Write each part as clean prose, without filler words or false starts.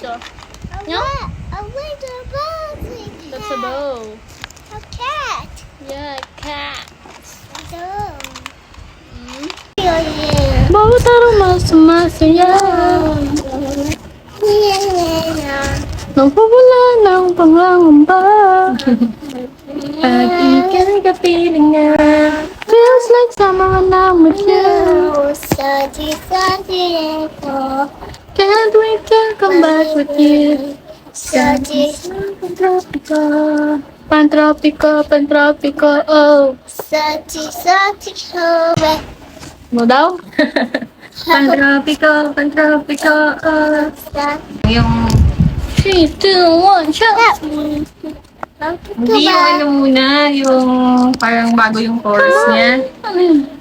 siya. A little boat. That's a bow. A cat. Yeah, cat. A dog. Mm. Yeah. Bawat araw mas sumasaya. Nagpapala ng pangangamba. Pag ika'y kapiling na. Feels like summer when I'm with you. Can't wait to come back with you. Pantropiko. Pantropiko, pantropiko, oh. Mo daw? Pantropiko, pantropiko, oh. Yung 3, 2, 1, shout! Hindi yung ano muna, yung parang bago yung chorus niya. Ano yun?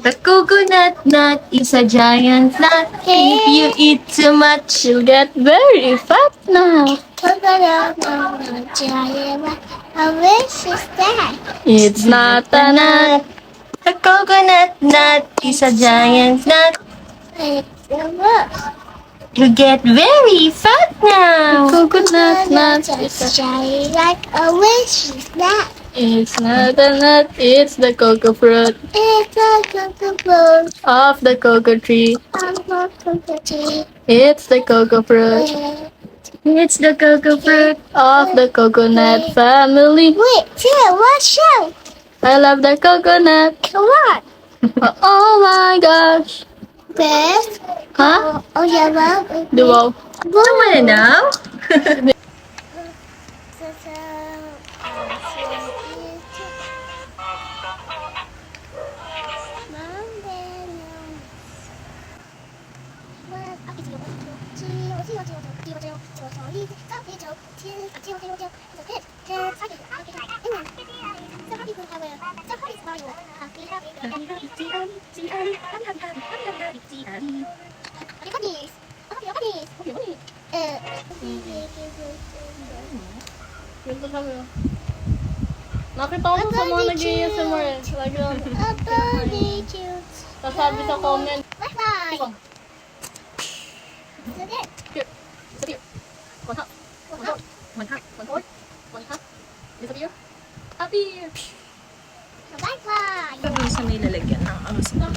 The coconut nut is a giant nut. If you eat too much, you'll get very fat now. I wish it's that. It's not a nut. The coconut nut is a giant nut. It's a book. You get very fat now. Coconut nut It's shiny like a wish it's that. It's not a nut, it's the cocoa fruit It's a cocoa of the cocoa tree. tree. It's the cocoa fruit. It's the cocoa fruit of the coconut family. Wait, watch out! I love the coconut. Come on! Oh my gosh. Best. Huh? Oh, yeah, well. Duo. Woman now? Ganito kami. Nakita ko sa mga nag-ASMR eh. Lagi lang. Sasabi sa comment. Here. Disappear. One hop. One hop. One hop. One forward. One hop. Disappear. Appear. Doon sa may lalagyan ng arroz na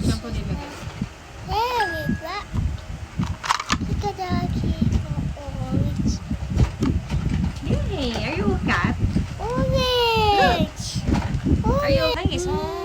Saan po nilagyan? Hey, are you a cat? Are you a small